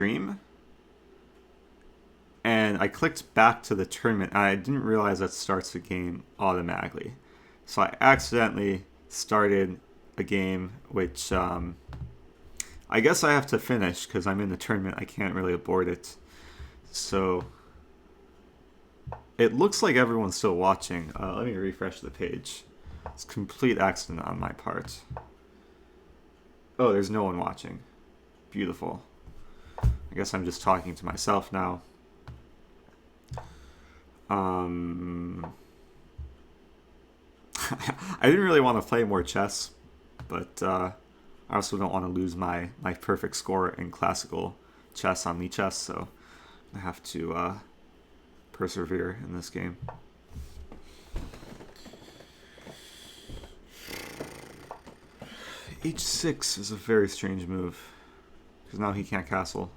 stream, and I clicked back to the tournament, and I didn't realize that starts the game automatically. So I accidentally started a game, which I guess I have to finish because I'm in the tournament. I can't really abort it. So it looks like everyone's still watching. Let me refresh the page. It's a complete accident on my part. Oh, there's no one watching. Beautiful. I guess I'm just talking to myself now. I didn't really want to play more chess, but I also don't want to lose my perfect score in classical chess on chess, so I have to persevere in this game. H6 is a very strange move, because now he can't castle.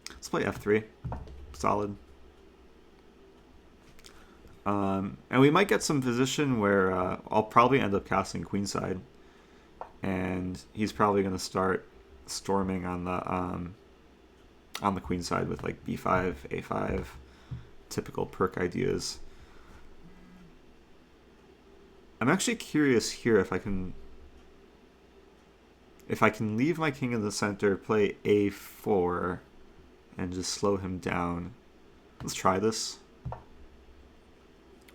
Let's play F3. Solid. And we might get some position where I'll probably end up castling queenside, and he's probably going to start storming on the queenside with like b5, a5, typical Pirc ideas. I'm actually curious here if I can leave my king in the center, play a4, and just slow him down. Let's try this.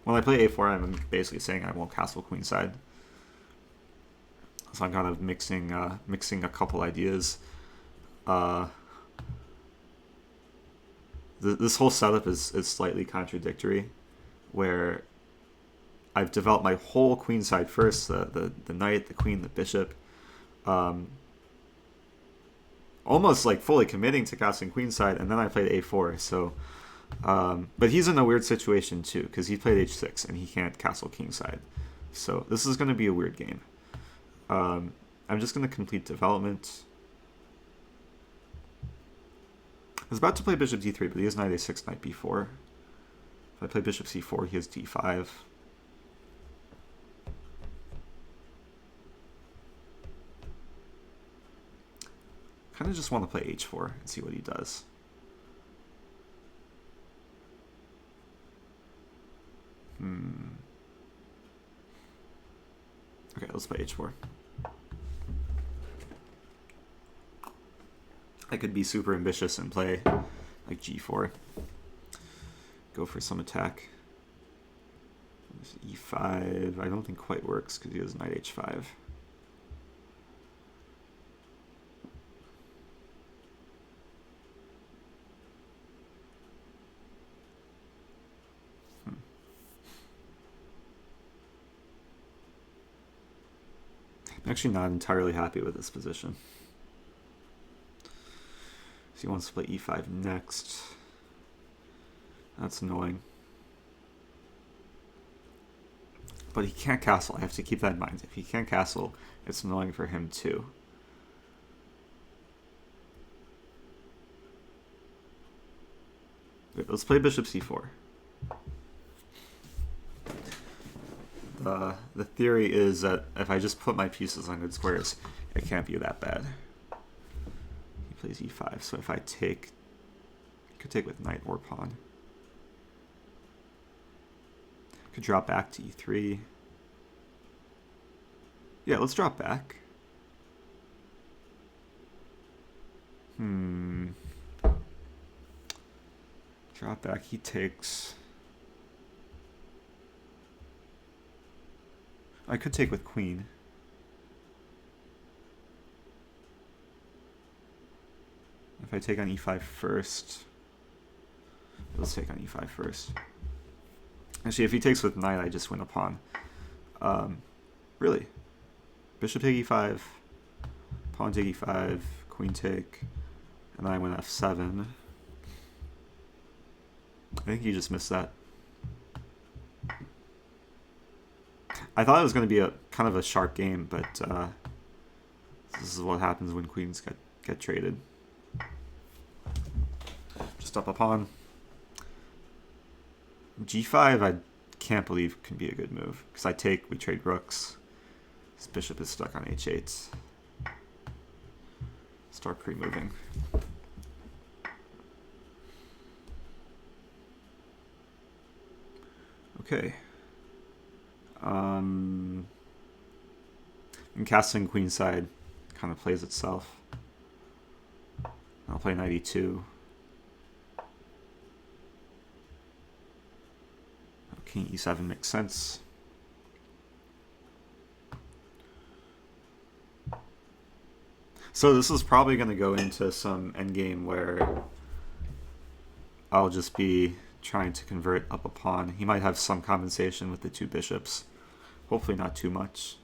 When I play a4, I'm basically saying I won't castle queenside. So I'm kind of mixing a couple ideas. This whole setup is slightly contradictory, where I've developed my whole queenside first, the knight, the queen, the bishop, almost like fully committing to castling queenside, and then I played a4. So, but he's in a weird situation too, because he played h6 and he can't castle kingside. So this is going to be a weird game. I'm just going to complete development. I was about to play bishop d3, but he has knight a6, knight b4. If I play bishop c4, he has d5. Kind of just want to play h4 and see what he does. Okay, let's play h4. I could be super ambitious and play like g4. Go for some attack. e5, I don't think quite works because he has knight h5. I'm actually not entirely happy with this position. So he wants to play e5 next. That's annoying. But he can't castle. I have to keep that in mind. If he can't castle, it's annoying for him too. Wait, let's play bishop c4. The theory is that if I just put my pieces on good squares, it can't be that bad. He plays e5, so if I take, I could take with knight or pawn. I could drop back to e3. Yeah, let's drop back. Drop back, he takes. I could take with queen. If I take on e5 first. Let's take on e5 first. Actually, if he takes with knight, I just win a pawn. Really? Bishop take e5, pawn take e5, queen take, and then I win f7. I think you just missed that. I thought it was going to be a kind of a sharp game, but this is what happens when queens get traded. Just up a pawn. g5 I can't believe can be a good move, because we trade rooks. This bishop is stuck on h8. start pre-moving. Okay. And casting queenside kind of plays itself. I'll play 92. King e7 makes sense. So this is probably going to go into some endgame where I'll just be trying to convert up a pawn. He might have some compensation with the two bishops. Hopefully not too much.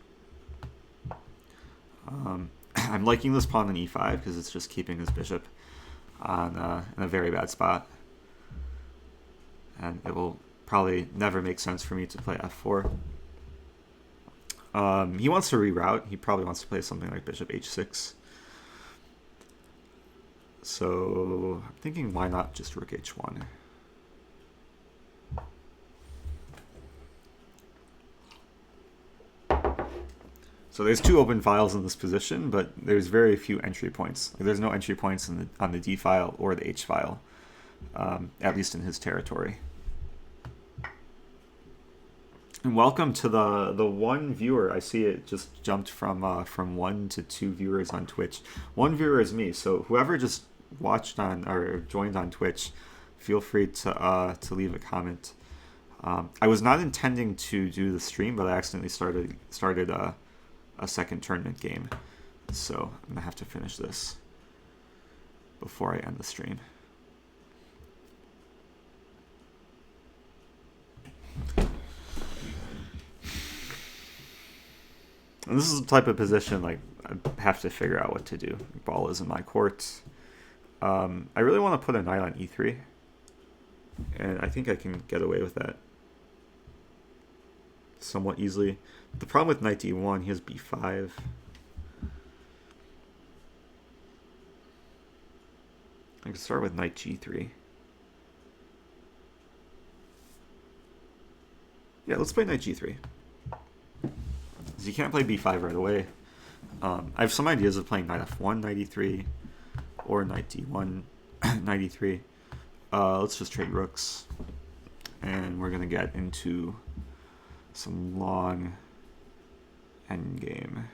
I'm liking this pawn on e5 because it's just keeping his bishop on in a very bad spot. And it will probably never make sense for me to play f4. He wants to reroute. He probably wants to play something like bishop h6. So I'm thinking, why not just rook h1? So there's two open files in this position, but there's very few entry points. Like, there's no entry points on the d file or the h file, at least in his territory. And welcome to the one viewer. I see it just jumped from 1 to 2 viewers on Twitch. One viewer is me, so whoever just watched on or joined on Twitch, feel free to leave a comment. I was not intending to do the stream, but I accidentally started a second tournament game, so I'm gonna have to finish this before I end the stream. And this is the type of position, like, I have to figure out what to do. The ball is in my court. I really want to put a knight on e3, and I think I can get away with that somewhat easily. The problem with knight d1, he has b5. I can start with knight g3. Yeah, let's play knight g3. Because you can't play b5 right away. I have some ideas of playing knight f1, knight e3, or knight d1, knight e3. Let's just trade rooks. And we're going to get into some long endgame,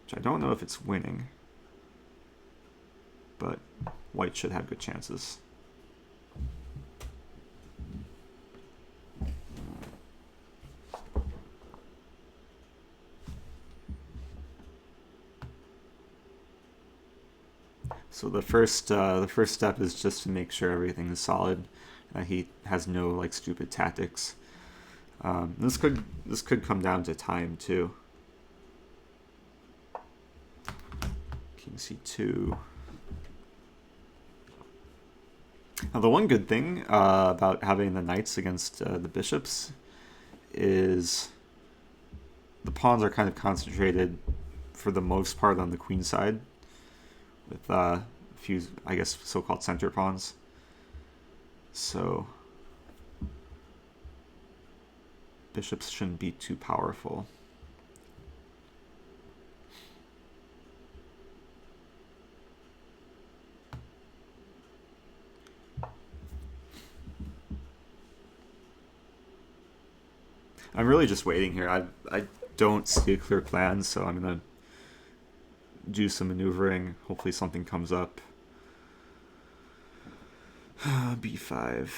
which I don't know if it's winning, but white should have good chances. So the first step is just to make sure everything is solid. He has no like stupid tactics. This could come down to time too. King c2. Now the one good thing about having the knights against the bishops is the pawns are kind of concentrated for the most part on the queen side, with a few, I guess, so-called center pawns. So bishops shouldn't be too powerful. I'm really just waiting here. I don't see a clear plan, so I'm gonna do some maneuvering. Hopefully something comes up. b5.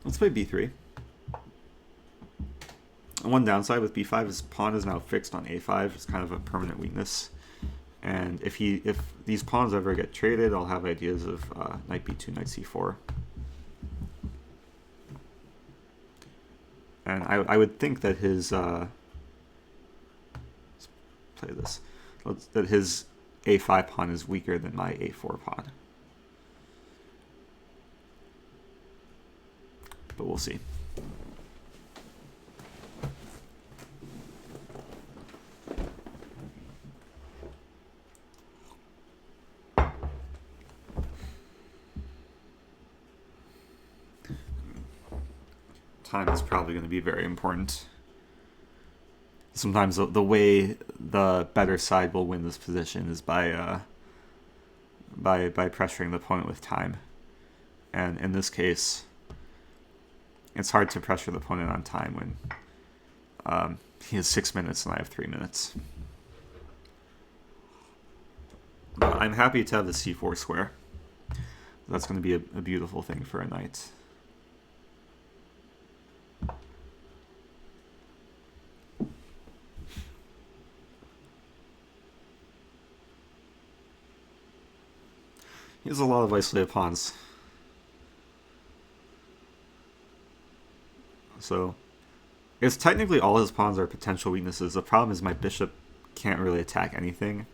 Let's play b3. One downside with b5 is pawn is now fixed on a5. It's kind of a permanent weakness. And if these pawns ever get traded, I'll have ideas of knight b2, knight c4. And I would think that his let's play this. That his a5 pawn is weaker than my a4 pawn. But we'll see. time is probably going to be very important. Sometimes the way the better side will win this position is by pressuring the opponent with time. And in this case, it's hard to pressure the opponent on time when he has 6 minutes and I have 3 minutes. But I'm happy to have the c4 square. That's going to be a beautiful thing for a knight. He has a lot of isolated pawns. So, it's technically all his pawns are potential weaknesses. The problem is my bishop can't really attack anything,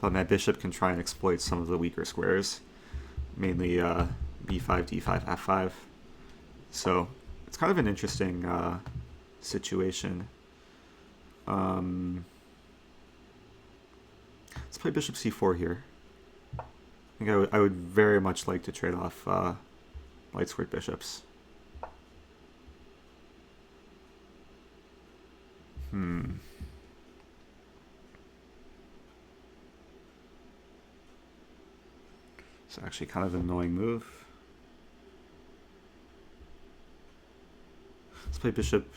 but my bishop can try and exploit some of the weaker squares, mainly b5, d5, f5. So, it's kind of an interesting situation. Let's play bishop c4 here. I think I would very much like to trade off light squared bishops. It's actually kind of an annoying move. Let's play bishop.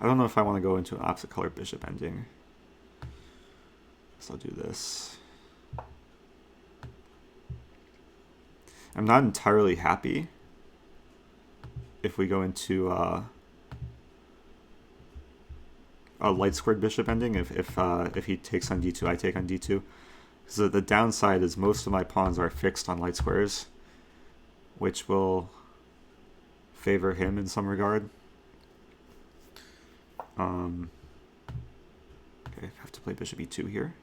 I don't know if I want to go into an opposite color bishop ending. So I'll do this. I'm not entirely happy if we go into a light squared bishop ending. If he takes on d2, I take on d2. Because the downside is most of my pawns are fixed on light squares, which will favor him in some regard. Okay, I have to play bishop e2 here.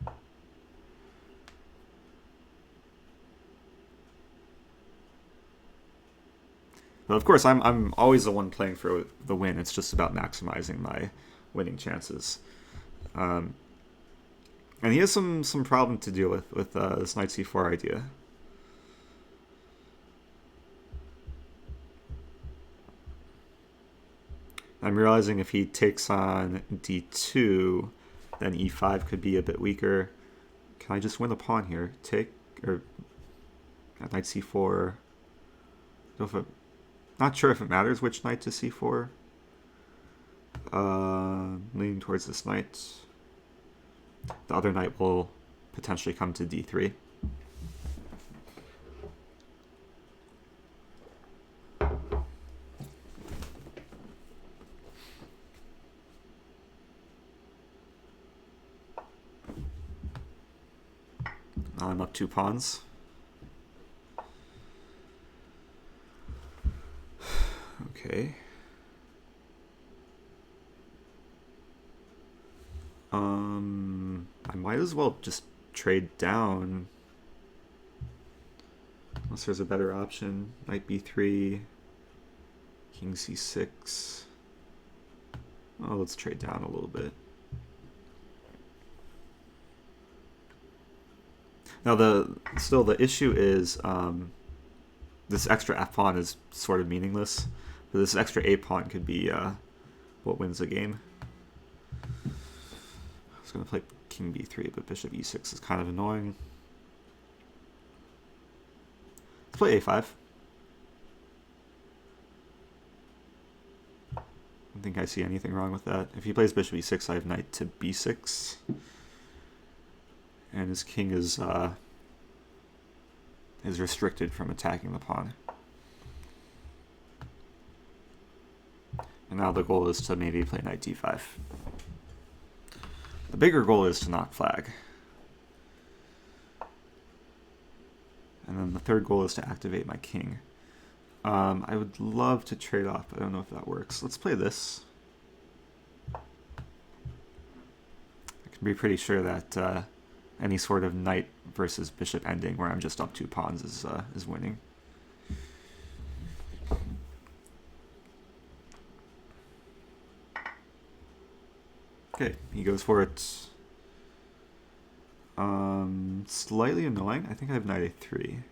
But of course, I'm always the one playing for the win. It's just about maximizing my winning chances. And he has some problem to deal with this knight c4 idea. I'm realizing if he takes on d2, then e5 could be a bit weaker. Can I just win the pawn here? Take, or knight c4. Not sure if it matters which knight to c4. Leaning towards this knight. The other knight will potentially come to d3. Now I'm up 2 pawns. Okay. I might as well just trade down. Unless there's a better option. Knight b3. King c6. Oh, let's trade down a little bit. Now still the issue is this extra f pawn is sort of meaningless, but this extra a pawn could be what wins the game. I was going to play king b3, but bishop e6 is kind of annoying. Let's play a5. I don't think I see anything wrong with that. If he plays bishop e6, I have knight to b6. And his king is restricted from attacking the pawn. And now the goal is to maybe play knight d5. The bigger goal is to knock flag. And then the third goal is to activate my king. I would love to trade off, but I don't know if that works. Let's play this. I can be pretty sure that any sort of knight versus bishop ending where I'm just up 2 pawns is winning. Okay, he goes for it. Slightly annoying. I think I have knight a3.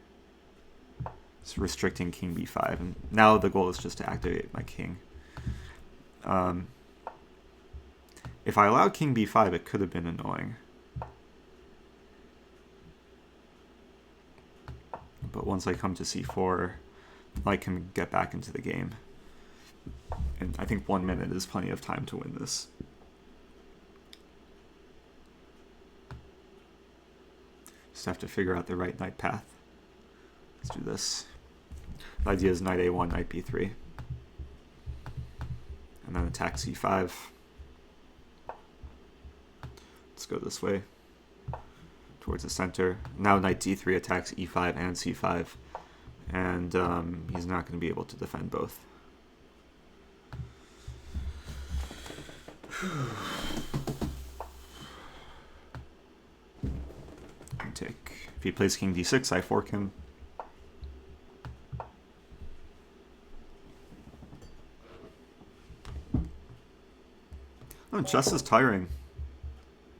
It's restricting king b5, and now the goal is just to activate my king. If I allowed king b5, it could have been annoying. But once I come to c4, I can get back into the game. And I think 1 minute is plenty of time to win this. Just have to figure out the right knight path. Let's do this. The idea is knight a1, knight b3. And then attack c5. Let's go this way. Towards the center. Now knight d3 attacks e5 and c5. And he's not going to be able to defend both. Take. If he plays king d6, I fork him. Oh, chess is tiring.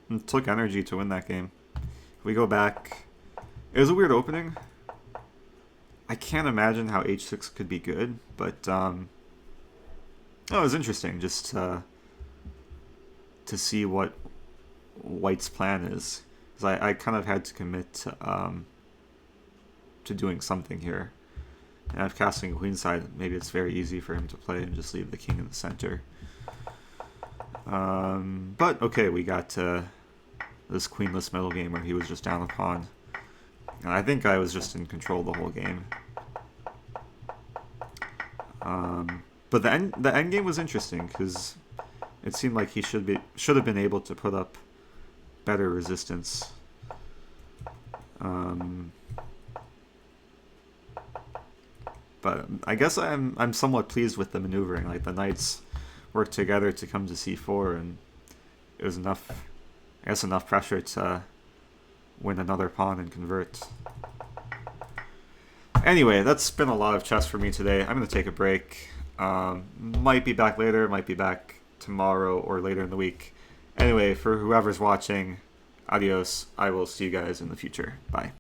It took energy to win that game. If we go back, it was a weird opening. I can't imagine how h6 could be good, but oh, it was interesting just to see what White's plan is. Because I kind of had to commit to doing something here. And if casting queenside, maybe it's very easy for him to play and just leave the king in the center. But okay, we got this queenless middle game where he was just down a pawn. And I think I was just in control the whole game. But the end game was interesting because it seemed like he should have been able to put up better resistance. But I guess I'm somewhat pleased with the maneuvering. Like the knights worked together to come to c4, and it was enough, I guess, enough pressure to win another pawn and convert. Anyway, that's been a lot of chess for me today. I'm going to take a break. Might be back later, might be back tomorrow or later in the week. Anyway, for whoever's watching, adios. I will see you guys in the future. Bye.